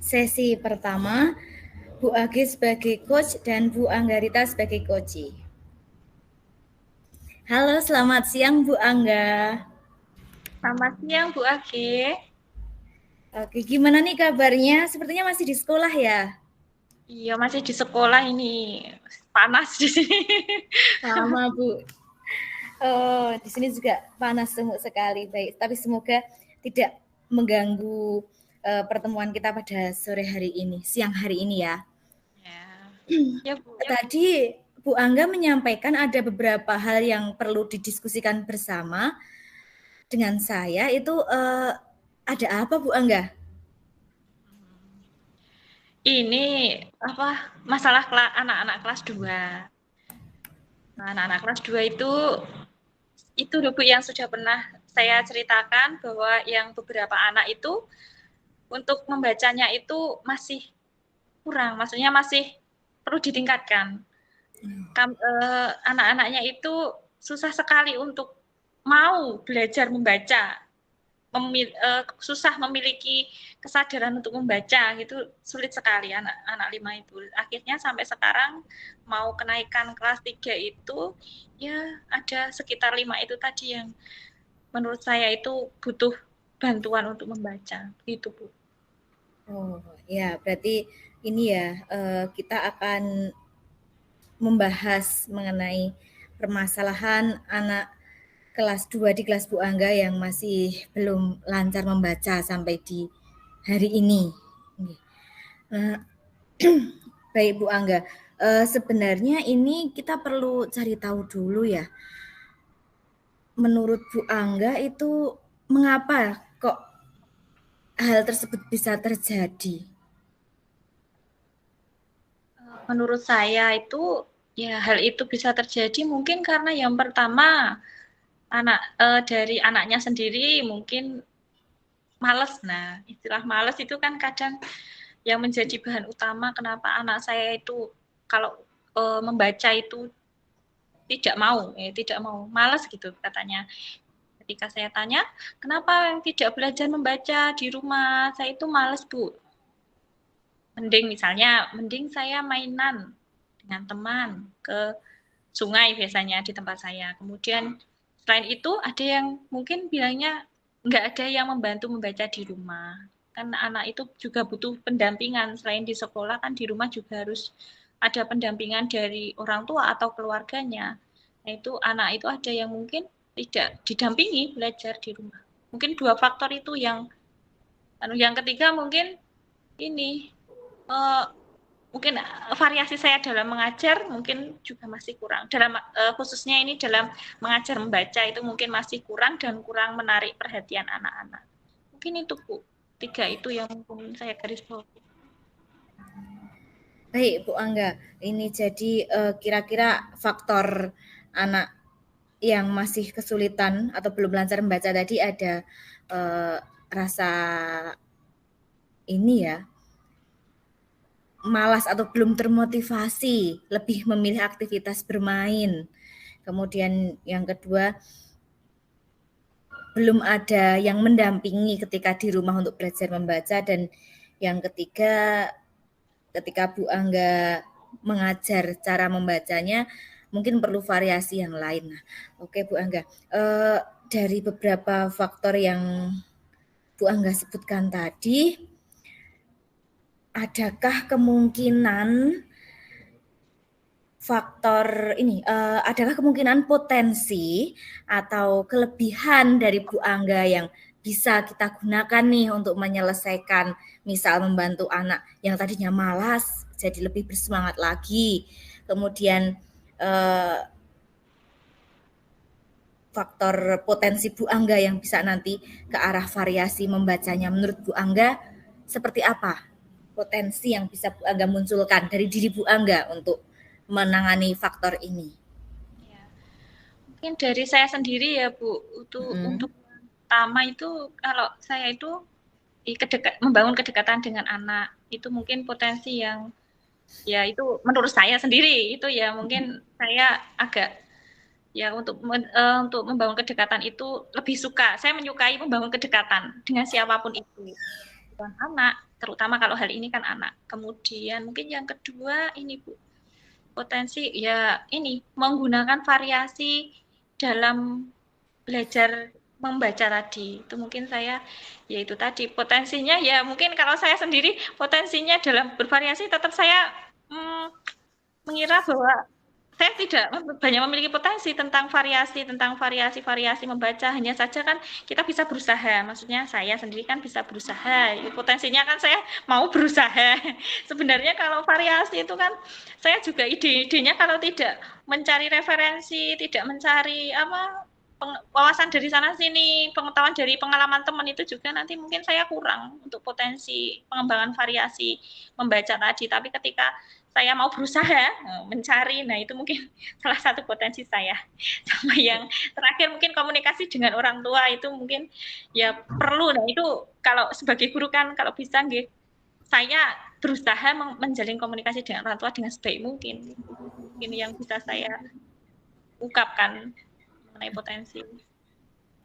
sesi pertama, Bu Agi sebagai coach dan Bu Anggarita sebagai coach. Halo, selamat siang Bu Angga. Selamat siang Bu Age. Oke, gimana nih kabarnya? Sepertinya masih di sekolah ya? Iya, masih di sekolah ini. Panas di sini. Sama Bu. Oh, di sini juga panas sekali. Baik, tapi semoga tidak mengganggu pertemuan kita pada sore hari ini, siang hari ini ya. Ya, ya Bu. Tadi Bu Angga menyampaikan ada beberapa hal yang perlu didiskusikan bersama dengan saya. Itu ada apa Bu Angga? Ini apa masalah anak-anak kelas 2. Nah, anak-anak kelas 2 itu Bu yang sudah pernah saya ceritakan bahwa yang beberapa anak itu untuk membacanya itu masih kurang, maksudnya masih perlu ditingkatkan. Anak-anaknya itu susah sekali untuk mau belajar membaca, susah memiliki kesadaran untuk membaca gitu, sulit sekali anak 5 itu. Akhirnya sampai sekarang mau kenaikan kelas 3 itu ya ada sekitar 5 itu tadi yang menurut saya itu butuh bantuan untuk membaca gitu Bu. Oh ya, berarti ini ya kita akan membahas mengenai permasalahan anak kelas 2 di kelas Bu Angga yang masih belum lancar membaca sampai di hari ini. Baik Bu Angga, sebenarnya ini kita perlu cari tahu dulu ya. Menurut Bu Angga itu mengapa kok hal tersebut bisa terjadi? Menurut saya itu ya hal itu bisa terjadi mungkin karena yang pertama dari anaknya sendiri mungkin males. Nah, istilah males itu kan kadang yang menjadi bahan utama kenapa anak saya itu kalau membaca itu tidak mau, malas gitu katanya. Ketika saya tanya, kenapa yang tidak belajar membaca di rumah? Saya itu males Bu. Mending saya mainan dengan teman ke sungai biasanya di tempat saya. Kemudian selain itu ada yang mungkin bilangnya nggak ada yang membantu membaca di rumah. Kan anak itu juga butuh pendampingan. Selain di sekolah kan di rumah juga harus ada pendampingan dari orang tua atau keluarganya. Nah itu anak itu ada yang mungkin tidak didampingi belajar di rumah. Mungkin 2 faktor itu yang ketiga mungkin ini mungkin variasi saya dalam mengajar mungkin juga masih kurang. Khususnya ini dalam mengajar membaca itu mungkin masih kurang dan kurang menarik perhatian anak-anak. Mungkin itu Bu, 3 itu yang mungkin saya garis bawahi. Baik Bu Angga, ini jadi kira-kira faktor anak yang masih kesulitan atau belum lancar membaca tadi ada rasa ini ya, malas atau belum termotivasi, lebih memilih aktivitas bermain. Kemudian yang kedua, belum ada yang mendampingi ketika di rumah untuk belajar membaca. Dan yang ketiga, ketika Bu Angga mengajar cara membacanya, mungkin perlu variasi yang lain. Nah, oke Bu Angga, dari beberapa faktor yang Bu Angga sebutkan tadi, adakah kemungkinan adakah kemungkinan potensi atau kelebihan dari Bu Angga yang bisa kita gunakan nih untuk menyelesaikan, misal membantu anak yang tadinya malas jadi lebih bersemangat lagi. Kemudian faktor potensi Bu Angga yang bisa nanti ke arah variasi membacanya, menurut Bu Angga seperti apa potensi yang bisa Bu Angga munculkan dari diri Bu Angga untuk menangani faktor ini? Ya. Mungkin dari saya sendiri ya Bu, untuk pertama itu kalau saya itu membangun kedekatan dengan anak itu mungkin potensi yang ya itu menurut saya sendiri itu ya mungkin saya agak ya untuk membangun kedekatan itu lebih suka. Saya menyukai membangun kedekatan dengan siapapun itu, bukan anak. terutama kalau hal ini kan anak. Kemudian mungkin yang kedua ini Bu, potensi ya ini menggunakan variasi dalam belajar membaca tadi. Itu mungkin saya yaitu tadi potensinya ya mungkin kalau saya sendiri potensinya dalam bervariasi tetap saya mengira bahwa saya tidak banyak memiliki potensi tentang variasi membaca. Hanya saja kan kita bisa berusaha. Maksudnya saya sendiri kan bisa berusaha. Potensinya kan saya mau berusaha. Sebenarnya kalau variasi itu kan saya juga ide-idenya kalau tidak mencari referensi, tidak mencari wawasan dari sana sini, pengetahuan dari pengalaman teman itu juga nanti mungkin saya kurang untuk potensi pengembangan variasi membaca tadi. Tapi ketika saya mau berusaha mencari, nah itu mungkin salah satu potensi saya. Sama yang terakhir mungkin komunikasi dengan orang tua itu mungkin ya perlu. Nah itu kalau sebagai guru kan kalau bisa saya berusaha menjalin komunikasi dengan orang tua dengan sebaik mungkin. Mungkin yang bisa saya ungkapkan mengenai potensi.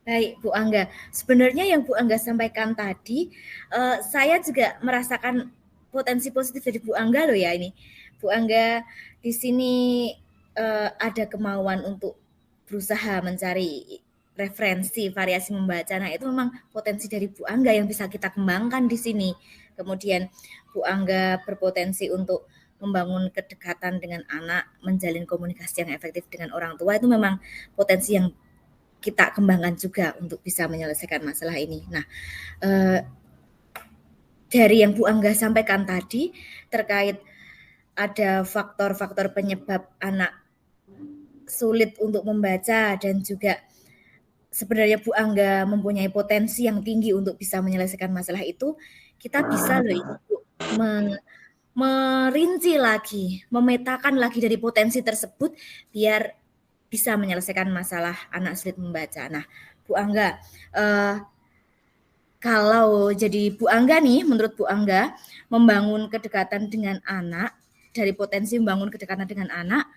Baik, Bu Angga. Sebenarnya yang Bu Angga sampaikan tadi, saya juga merasakan potensi positif dari Bu Angga loh ya ini. Bu Angga di sini ada kemauan untuk berusaha mencari referensi variasi membaca. Nah, itu memang potensi dari Bu Angga yang bisa kita kembangkan di sini. Kemudian Bu Angga berpotensi untuk membangun kedekatan dengan anak, menjalin komunikasi yang efektif dengan orang tua, itu memang potensi yang kita kembangkan juga untuk bisa menyelesaikan masalah ini. Nah, dari yang Bu Angga sampaikan tadi terkait ada faktor-faktor penyebab anak sulit untuk membaca dan juga sebenarnya Bu Angga mempunyai potensi yang tinggi untuk bisa menyelesaikan masalah itu, kita bisa loh Ibu merinci lagi, memetakan lagi dari potensi tersebut biar bisa menyelesaikan masalah anak sulit membaca. Nah, Bu Angga, kalau jadi Bu Angga nih, menurut Bu Angga, membangun kedekatan dengan anak, dari potensi membangun kedekatan dengan anak,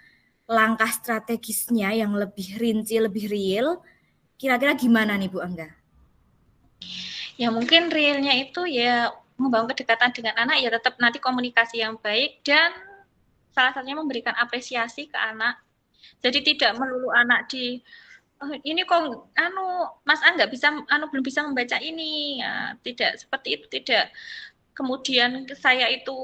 langkah strategisnya yang lebih rinci, lebih real, kira-kira gimana nih Bu Angga? Ya mungkin realnya itu ya membangun kedekatan dengan anak ya tetap nanti komunikasi yang baik dan salah satunya memberikan apresiasi ke anak. Jadi tidak melulu anak ini kok Mas An nggak bisa belum bisa membaca ini. Ya, tidak seperti itu, tidak. Kemudian saya itu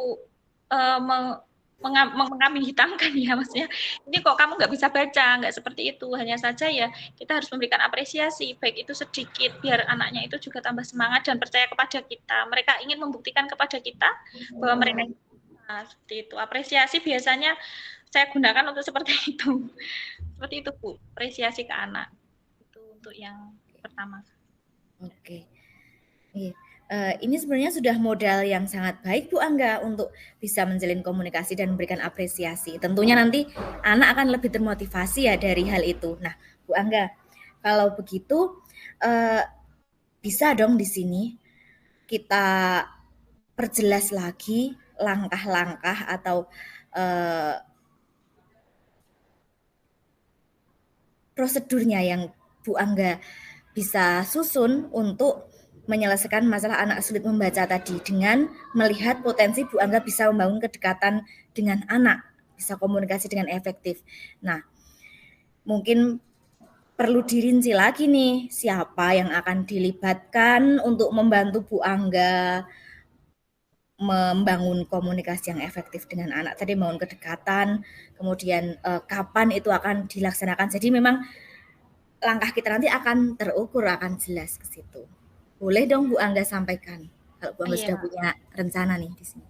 mengambing hitamkan ya maksudnya ini kok kamu nggak bisa baca, nggak seperti itu. Hanya saja ya kita harus memberikan apresiasi baik itu sedikit biar anaknya itu juga tambah semangat dan percaya kepada kita. Mereka ingin membuktikan kepada kita bahwa mereka seperti itu. Apresiasi biasanya saya gunakan untuk seperti itu Bu, apresiasi ke anak itu untuk yang pertama. Oke. Iya. Ini sebenarnya sudah modal yang sangat baik Bu Angga untuk bisa menjalin komunikasi dan memberikan apresiasi. Tentunya nanti anak akan lebih termotivasi ya dari hal itu. Nah, Bu Angga, kalau begitu bisa dong di sini kita perjelas lagi langkah-langkah atau prosedurnya yang Bu Angga bisa susun untuk menyelesaikan masalah anak sulit membaca tadi dengan melihat potensi Bu Angga bisa membangun kedekatan dengan anak, bisa komunikasi dengan efektif. Nah, mungkin perlu dirinci lagi nih siapa yang akan dilibatkan untuk membantu Bu Angga membangun komunikasi yang efektif dengan anak tadi, membangun kedekatan, kemudian kapan itu akan dilaksanakan. Jadi memang langkah kita nanti akan terukur, akan jelas ke situ. Boleh dong Bu Angga sampaikan kalau Bu Angga sudah punya rencana nih di sini.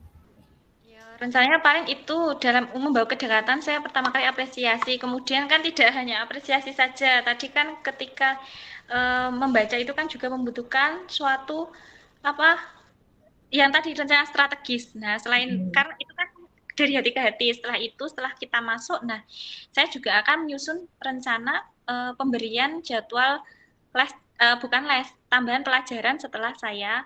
Ya, rencananya paling itu dalam membawa kedekatan saya pertama kali apresiasi, kemudian kan tidak hanya apresiasi saja. Tadi kan ketika membaca itu kan juga membutuhkan suatu yang tadi rencana strategis. Nah, selain karena itu kan dari hati ke hati, setelah kita masuk, nah saya juga akan menyusun rencana pemberian jadwal les, tambahan pelajaran setelah saya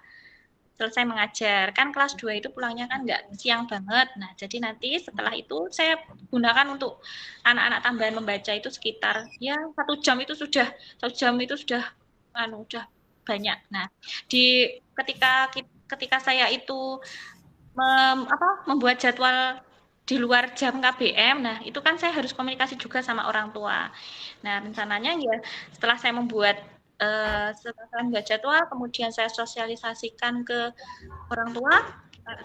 selesai mengajar. Kan kelas 2 itu pulangnya kan nggak siang banget. Nah, jadi nanti setelah itu saya gunakan untuk anak-anak tambahan membaca itu sekitar ya 1 jam itu sudah udah banyak. Nah, ketika kita ketika saya itu membuat jadwal di luar jam KBM, nah itu kan saya harus komunikasi juga sama orang tua. Nah rencananya ya setelah saya membuat jadwal, kemudian saya sosialisasikan ke orang tua,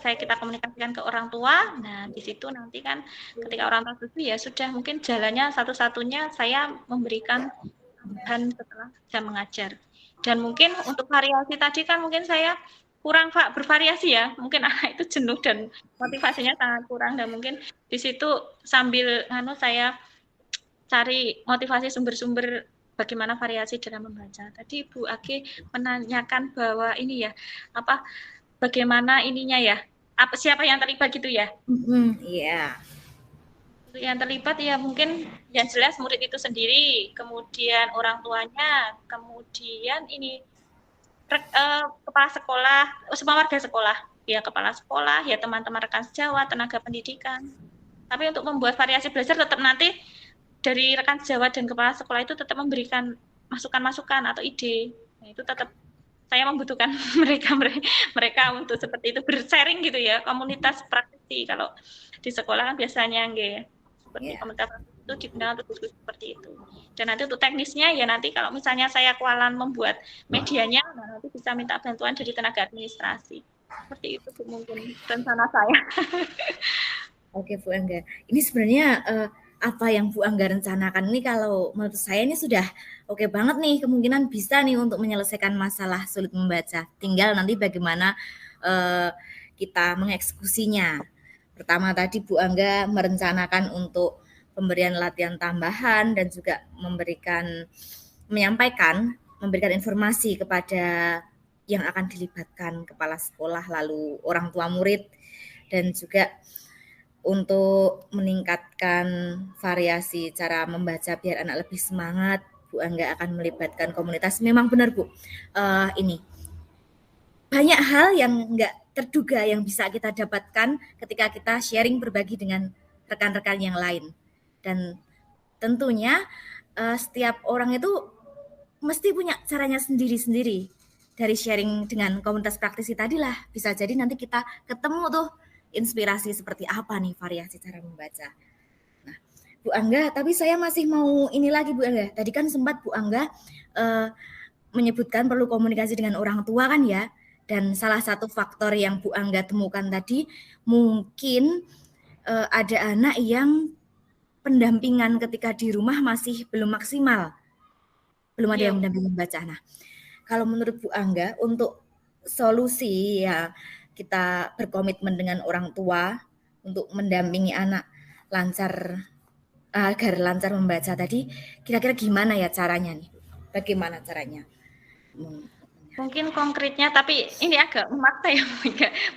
kita komunikasikan ke orang tua. Nah di situ nanti kan ketika orang tua setuju ya sudah, mungkin jalannya satu-satunya saya memberikan tambahan setelah jam mengajar. Dan mungkin untuk variasi tadi kan mungkin saya kurang bervariasi ya, mungkin anak itu jenuh dan motivasinya sangat kurang, dan mungkin di situ sambil saya cari motivasi sumber-sumber bagaimana variasi dalam membaca. Tadi Bu Age menanyakan bahwa ini ya, bagaimana ininya ya, siapa yang terlibat gitu ya? Iya. Yang terlibat ya mungkin yang jelas murid itu sendiri, kemudian orang tuanya, kemudian ini kepala sekolah, semua warga sekolah, ya kepala sekolah, ya teman-teman rekan sejawat, tenaga pendidikan. Tapi untuk membuat variasi belajar tetap nanti dari rekan sejawat dan kepala sekolah itu tetap memberikan masukan-masukan atau ide. Nah, itu tetap saya membutuhkan mereka untuk seperti itu, bersharing gitu ya, komunitas praktisi. Kalau di sekolah kan biasanya enggak seperti komunitas itu digunakan untuk diskusi seperti itu. Dan nanti untuk teknisnya ya nanti kalau misalnya saya kewalahan membuat medianya, nah nanti bisa minta bantuan dari tenaga administrasi. Seperti itu mungkin rencana saya. Oke Bu Angga, ini sebenarnya apa yang Bu Angga rencanakan ini kalau menurut saya ini sudah oke banget nih, kemungkinan bisa nih untuk menyelesaikan masalah sulit membaca. Tinggal nanti bagaimana kita mengeksekusinya. Pertama tadi Bu Angga merencanakan untuk pemberian latihan tambahan dan juga memberikan informasi kepada yang akan dilibatkan kepala sekolah, lalu orang tua murid, dan juga untuk meningkatkan variasi cara membaca biar anak lebih semangat, Bu Angga akan melibatkan komunitas. Memang benar Bu, ini banyak hal yang nggak terduga yang bisa kita dapatkan ketika kita sharing berbagi dengan rekan-rekan yang lain. Dan tentunya setiap orang itu mesti punya caranya sendiri-sendiri. Dari sharing dengan komunitas praktisi tadilah bisa jadi nanti kita ketemu tuh inspirasi seperti apa nih variasi cara membaca. Nah, Bu Angga, tapi saya masih mau ini lagi Bu Angga. Tadi kan sempat Bu Angga menyebutkan perlu komunikasi dengan orang tua kan ya. Dan salah satu faktor yang Bu Angga temukan tadi mungkin ada anak yang pendampingan ketika di rumah masih belum maksimal. Belum ada yang mendampingi membaca. Nah, kalau menurut Bu Angga untuk solusi ya kita berkomitmen dengan orang tua untuk mendampingi anak agar lancar membaca tadi, kira-kira gimana ya caranya nih? Bagaimana caranya? Mungkin konkretnya, tapi ini agak memaksa ya,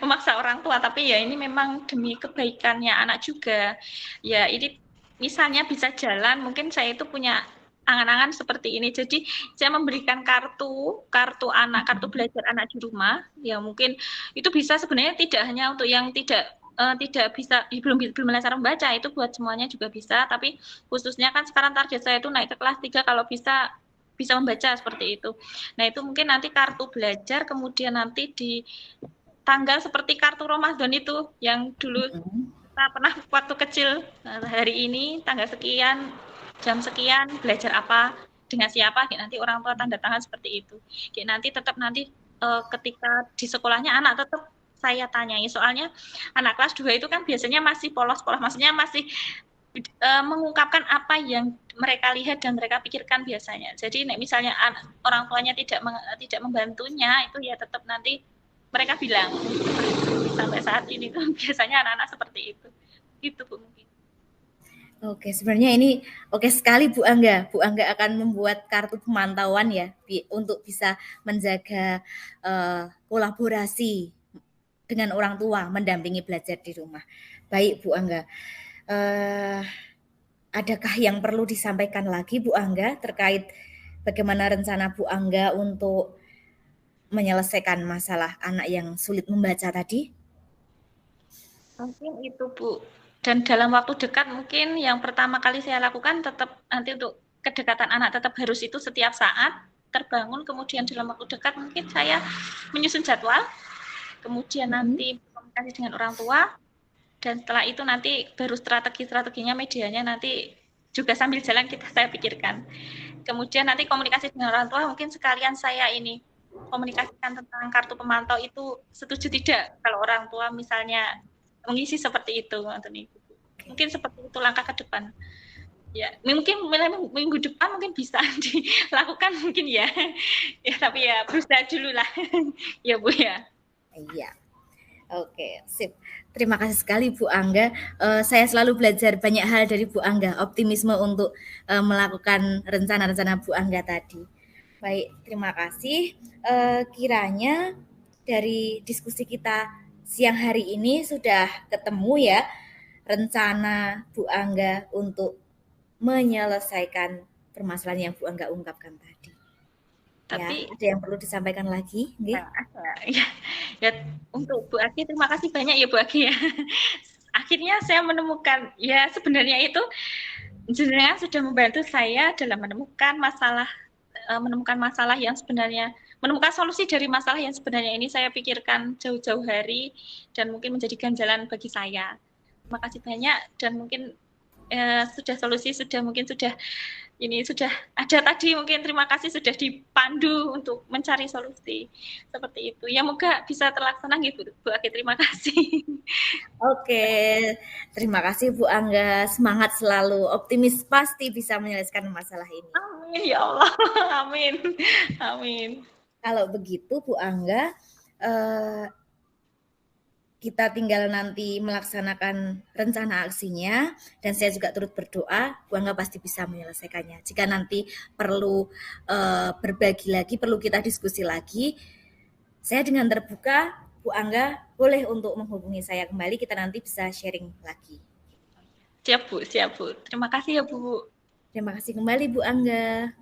memaksa orang tua, tapi ya ini memang demi kebaikannya anak juga. Ya ini misalnya bisa jalan, mungkin saya itu punya angan-angan seperti ini. Jadi saya memberikan kartu belajar anak di rumah. Ya mungkin itu bisa sebenarnya tidak hanya untuk yang tidak bisa belum lancar membaca, itu buat semuanya juga bisa. Tapi khususnya kan sekarang target saya itu naik ke kelas 3 kalau bisa membaca seperti itu. Nah itu mungkin nanti kartu belajar, kemudian nanti di tanggal seperti kartu Ramadan itu yang dulu kita pernah waktu kecil, hari ini tanggal sekian, jam sekian, belajar apa, dengan siapa, nanti orang tua tanda tangan seperti itu. Nanti tetap ketika di sekolahnya anak tetap saya tanyai, soalnya anak kelas 2 itu kan biasanya masih polos-polos, maksudnya masih mengungkapkan apa yang mereka lihat dan mereka pikirkan biasanya. Jadi misalnya orang tuanya tidak membantunya, itu ya tetap nanti mereka bilang. Sampai saat ini tuh biasanya anak-anak seperti itu. Gitu Bu mungkin. Oke, sebenarnya ini oke sekali Bu Angga. Bu Angga akan membuat kartu pemantauan ya untuk bisa menjaga kolaborasi dengan orang tua mendampingi belajar di rumah. Baik Bu Angga. Adakah yang perlu disampaikan lagi Bu Angga terkait bagaimana rencana Bu Angga untuk menyelesaikan masalah anak yang sulit membaca tadi? Mungkin itu Bu. Dan dalam waktu dekat mungkin yang pertama kali saya lakukan tetap nanti untuk kedekatan anak tetap harus itu setiap saat terbangun, kemudian dalam waktu dekat mungkin saya menyusun jadwal kemudian nanti komunikasi dengan orang tua, dan setelah itu nanti baru strategi-strateginya, medianya nanti juga sambil jalan saya pikirkan. Kemudian nanti komunikasi dengan orang tua, mungkin sekalian saya ini komunikasikan tentang kartu pemantau itu setuju tidak kalau orang tua misalnya mengisi seperti itu, Anthony. Mungkin seperti itu langkah ke depan. Ya, mungkin minggu depan mungkin bisa dilakukan mungkin ya. Ya, tapi ya berusaha dulu lah. Ya, Bu ya. Iya. Oke, sip. Terima kasih sekali Bu Angga. Saya selalu belajar banyak hal dari Bu Angga, optimisme untuk melakukan rencana-rencana Bu Angga tadi. Baik, terima kasih. Kiranya dari diskusi kita siang hari ini sudah ketemu ya rencana Bu Angga untuk menyelesaikan permasalahan yang Bu Angga ungkapkan tadi. Tapi ya, ada yang perlu disampaikan lagi? Ya, untuk Bu Aki, terima kasih banyak ya Bu Aki ya. Akhirnya saya menemukan, ya sebenarnya itu jenengan sudah membantu saya dalam menemukan masalah yang sebenarnya, menemukan solusi dari masalah yang sebenarnya ini saya pikirkan jauh-jauh hari dan mungkin menjadi ganjalan bagi saya. Terima kasih banyak, dan mungkin sudah ada tadi, mungkin terima kasih sudah dipandu untuk mencari solusi seperti itu. Ya, moga bisa terlaksana gitu Bu Aki, terima kasih. Oke, terima kasih Bu Angga, semangat selalu, optimis pasti bisa menyelesaikan masalah ini. Amin ya Allah, amin, amin. Kalau begitu Bu Angga, kita tinggal nanti melaksanakan rencana aksinya, dan saya juga turut berdoa Bu Angga pasti bisa menyelesaikannya. Jika nanti perlu berbagi lagi, perlu kita diskusi lagi, saya dengan terbuka, Bu Angga boleh untuk menghubungi saya kembali, kita nanti bisa sharing lagi. Siap Bu. Terima kasih ya Bu. Terima kasih kembali Bu Angga.